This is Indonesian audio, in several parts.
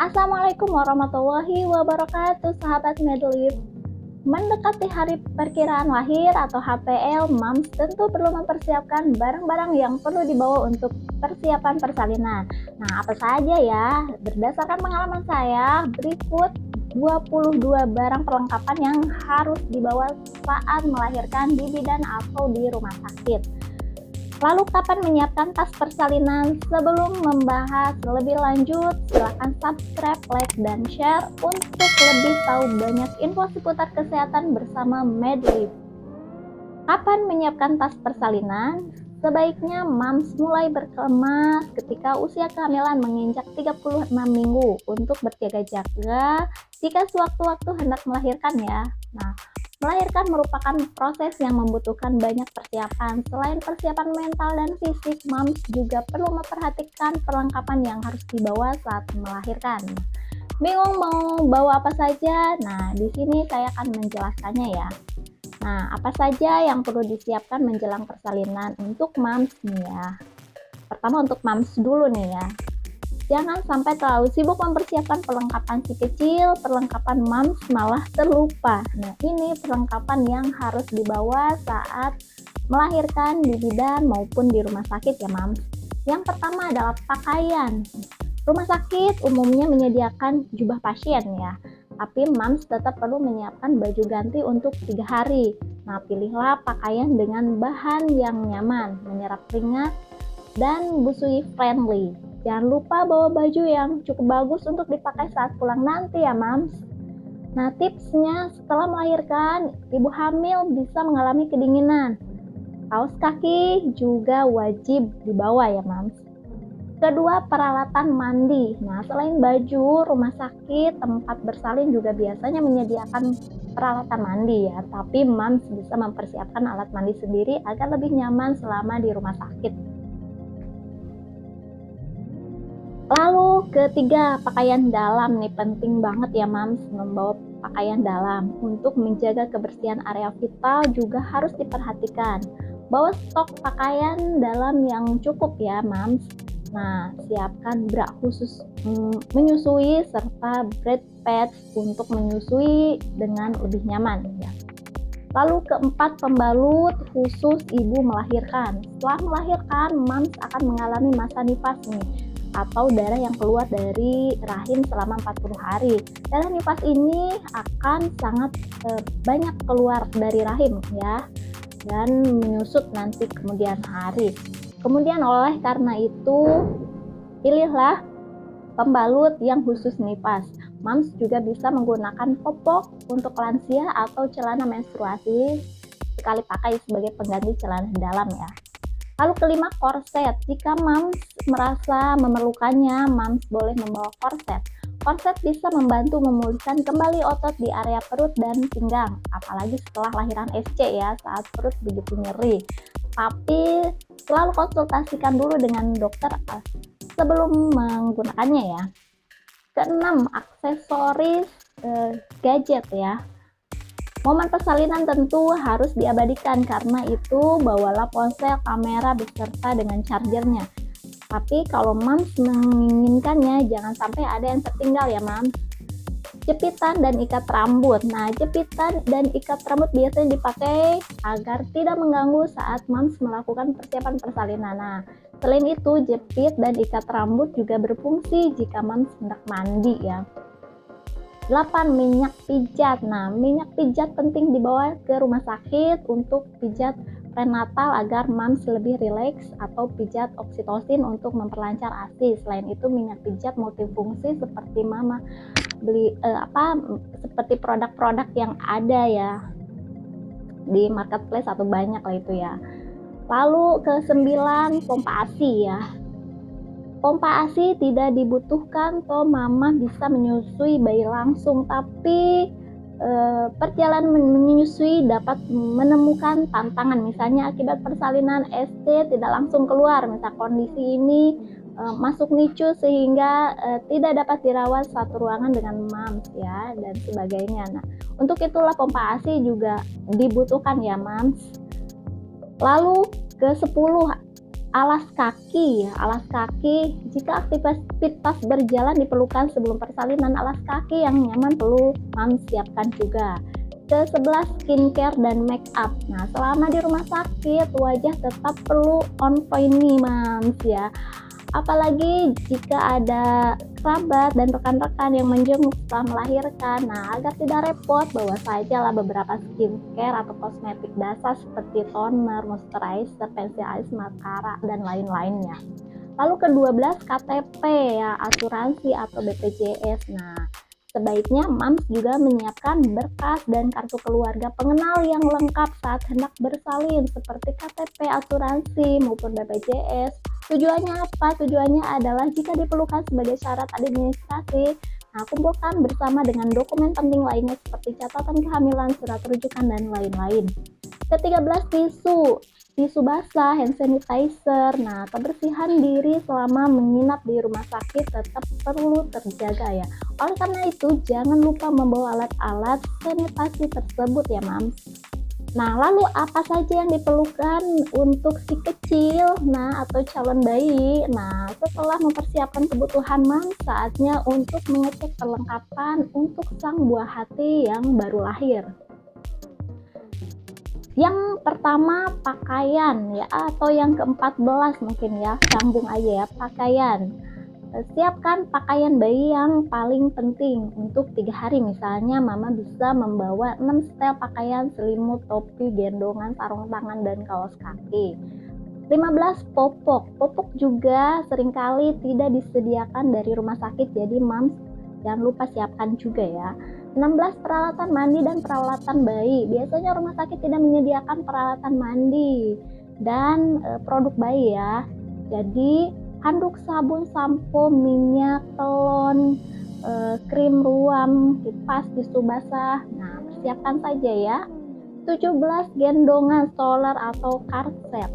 Assalamualaikum warahmatullahi wabarakatuh, sahabat Medlib. Mendekati hari perkiraan lahir atau HPL, Moms tentu perlu mempersiapkan barang-barang yang perlu dibawa untuk persiapan persalinan. Nah, apa saja ya? Berdasarkan pengalaman saya, berikut 22 barang perlengkapan yang harus dibawa saat melahirkan di bidan atau di rumah sakit. Lalu kapan menyiapkan tas persalinan? Sebelum membahas lebih lanjut, silakan subscribe, like, dan share untuk lebih tahu banyak info seputar kesehatan bersama Medlib. Kapan menyiapkan tas persalinan? Sebaiknya Moms mulai berkemas ketika usia kehamilan menginjak 36 minggu untuk berjaga-jaga jika sewaktu-waktu hendak melahirkan ya. Nah, melahirkan merupakan proses yang membutuhkan banyak persiapan. Selain persiapan mental dan fisik, Moms juga perlu memperhatikan perlengkapan yang harus dibawa saat melahirkan. Bingung mau bawa apa saja? Nah, di sini saya akan menjelaskannya ya. Nah, apa saja yang perlu disiapkan menjelang persalinan untuk Moms nih ya. Pertama untuk Moms dulu nih ya. Jangan sampai terlalu sibuk mempersiapkan perlengkapan si kecil, perlengkapan Moms malah terlupa. Nah, ini perlengkapan yang harus dibawa saat melahirkan di bidan maupun di rumah sakit ya Moms. Yang pertama adalah pakaian. Rumah sakit umumnya menyediakan jubah pasien ya, tapi Moms tetap perlu menyiapkan baju ganti untuk 3 hari. Nah, pilihlah pakaian dengan bahan yang nyaman, menyerap keringat, dan busui friendly. Jangan lupa bawa baju yang cukup bagus untuk dipakai saat pulang nanti ya Moms. Nah, tipsnya setelah melahirkan, ibu hamil bisa mengalami kedinginan. Kaos kaki juga wajib dibawa ya Moms. Kedua, peralatan mandi. Nah, selain baju, rumah sakit, tempat bersalin juga biasanya menyediakan peralatan mandi ya. Tapi Moms bisa mempersiapkan alat mandi sendiri agar lebih nyaman selama di rumah sakit. Lalu ketiga, pakaian dalam nih penting banget ya Moms membawa pakaian dalam. Untuk menjaga kebersihan area vital juga harus diperhatikan. Bawa stok pakaian dalam yang cukup ya Moms. Nah, siapkan bra khusus menyusui serta breast pads untuk menyusui dengan lebih nyaman ya. Lalu keempat, pembalut khusus ibu melahirkan. Setelah melahirkan, Moms akan mengalami masa nifas nih, atau darah yang keluar dari rahim selama 40 hari. Darah nifas ini akan sangat banyak keluar dari rahim ya, dan menyusut nanti kemudian hari. Kemudian oleh karena itu, pilihlah pembalut yang khusus nifas. Moms juga bisa menggunakan popok untuk lansia atau celana menstruasi sekali pakai sebagai pengganti celana dalam ya. Lalu kelima, korset. Jika Moms merasa memerlukannya, Moms boleh membawa korset. Korset bisa membantu memulihkan kembali otot di area perut dan pinggang, apalagi setelah lahiran SC ya, saat perut begitu nyeri. Tapi selalu konsultasikan dulu dengan dokter sebelum menggunakannya ya. Keenam, aksesoris gadget ya. Momen persalinan tentu harus diabadikan, karena itu bawalah ponsel, kamera beserta dengan chargernya. Tapi kalau Moms menginginkannya, jangan sampai ada yang tertinggal ya Moms. Jepitan dan ikat rambut. Nah, jepitan dan ikat rambut biasanya dipakai agar tidak mengganggu saat Moms melakukan persiapan persalinan. Nah, selain itu, jepit dan ikat rambut juga berfungsi jika Moms hendak mandi ya. 8. Minyak pijat. Nah, minyak pijat penting dibawa ke rumah sakit untuk pijat prenatal agar Moms lebih rileks, atau pijat oksitosin untuk memperlancar ASI. Selain itu, minyak pijat multifungsi seperti Mama beli seperti produk-produk yang ada ya di marketplace atau banyak lah itu ya. Lalu ke-9, pompa ASI ya. Pompa ASI tidak dibutuhkan toh Mama bisa menyusui bayi langsung, tapi perjalanan menyusui dapat menemukan tantangan, misalnya akibat persalinan SC tidak langsung keluar, misal kondisi ini masuk NICU sehingga tidak dapat dirawat satu ruangan dengan Moms ya, dan sebagainya. Nah, untuk itulah pompa ASI juga dibutuhkan ya Moms. Lalu ke-10, Alas kaki, alas kaki. Jika aktivitas berjalan diperlukan sebelum persalinan, alas kaki yang nyaman perlu Mams siapkan juga. Ke-11, skincare dan make up. Nah, selama di rumah sakit, wajah tetap perlu on point nih Mams ya. Apalagi jika ada kerabat dan rekan-rekan yang menjenguk setelah melahirkan. Nah, agar tidak repot, bawa sajalah beberapa skincare atau kosmetik dasar seperti toner, moisturizer, pensil alis, mascara, dan lain-lainnya. Lalu ke-12, KTP ya, asuransi atau BPJS. Nah, sebaiknya Mams juga menyiapkan berkas dan kartu keluarga pengenal yang lengkap saat hendak bersalin seperti KTP, asuransi maupun BPJS. Tujuannya apa? Tujuannya adalah jika diperlukan sebagai syarat administrasi, nah kumpulkan bersama dengan dokumen penting lainnya seperti catatan kehamilan, surat rujukan, dan lain-lain. Ke-13, tisu basah, hand sanitizer. Nah, kebersihan diri selama menginap di rumah sakit tetap perlu terjaga ya. Oleh karena itu, jangan lupa membawa alat-alat sanitasi tersebut ya, Mams. Nah, lalu apa saja yang diperlukan untuk si kecil, nah atau calon bayi? Nah, setelah mempersiapkan kebutuhan Mams, saatnya untuk mengecek perlengkapan untuk sang buah hati yang baru lahir. Yang pertama pakaian ya, atau yang ke-14 mungkin ya, sambung aja ya, pakaian. Siapkan pakaian bayi yang paling penting untuk 3 hari. Misalnya mama bisa membawa 6 setel pakaian, selimut, topi, gendongan, sarung tangan, dan kaos kaki. 15, popok. Popok juga seringkali tidak disediakan dari rumah sakit, jadi Mams jangan lupa siapkan juga ya. 16, peralatan mandi dan peralatan bayi. Biasanya rumah sakit tidak menyediakan peralatan mandi dan produk bayi ya. Jadi handuk, sabun, sampo, minyak, telon, krim ruam, kipas, tisu basah. Nah, persiapkan saja ya. 17, gendongan, stroller atau karset.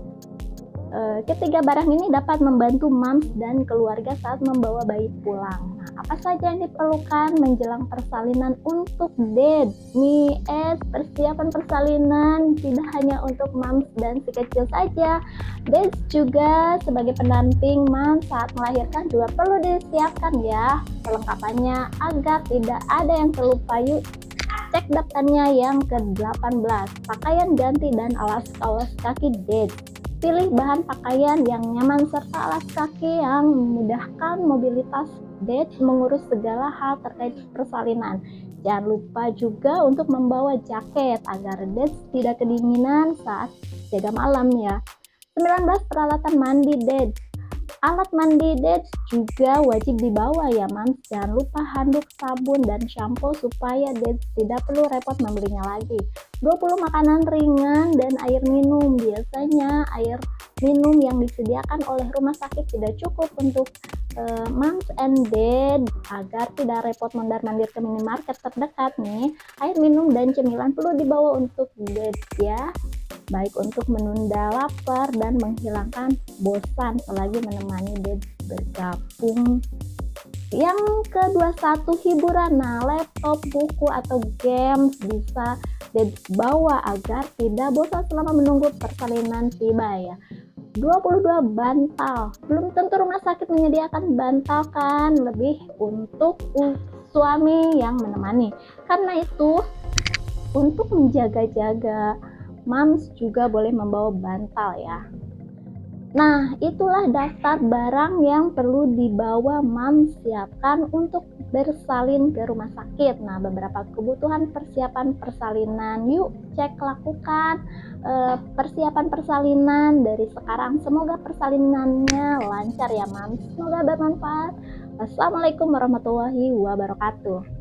Ketiga barang ini dapat membantu Mams dan keluarga saat membawa bayi pulang. Nah, apa saja yang diperlukan menjelang persalinan untuk DED? Nih, persiapan persalinan tidak hanya untuk Mams dan si kecil saja. DED juga sebagai pendamping Mams saat melahirkan juga perlu disiapkan ya perlengkapannya agar tidak ada yang terlupa. Yuk, cek daftarnya yang ke-18, pakaian ganti dan alas kaos kaki DED. Pilih bahan pakaian yang nyaman serta alas kaki yang memudahkan mobilitas DED mengurus segala hal terkait persalinan. Jangan lupa juga untuk membawa jaket agar DED tidak kedinginan saat jaga malam ya. 19, peralatan mandi DED. Alat mandi DED juga wajib dibawa ya Mams. Jangan lupa handuk, sabun, dan shampoo supaya DED tidak perlu repot membelinya lagi. 20, makanan ringan dan air minum. Biasanya air minum yang disediakan oleh rumah sakit tidak cukup untuk Mams and DED. Agar tidak repot mondar-mandir ke minimarket terdekat nih, air minum dan cemilan perlu dibawa untuk DED ya, baik untuk menunda lapar dan menghilangkan bosan selagi menemani DED bergabung. Yang ke-21, hiburan. Nah, laptop, buku, atau games bisa DED bawa agar tidak bosan selama menunggu persalinan tiba ya. 22, bantal. Belum tentu rumah sakit menyediakan bantal kan, lebih untuk suami yang menemani. Karena itu, untuk menjaga-jaga, Mams juga boleh membawa bantal ya. Nah, itulah daftar barang yang perlu dibawa Mams siapkan untuk bersalin ke rumah sakit. Nah, beberapa kebutuhan persiapan persalinan. Yuk, cek lakukan persiapan persalinan dari sekarang. Semoga persalinannya lancar ya Mams. Semoga bermanfaat. Wassalamualaikum warahmatullahi wabarakatuh.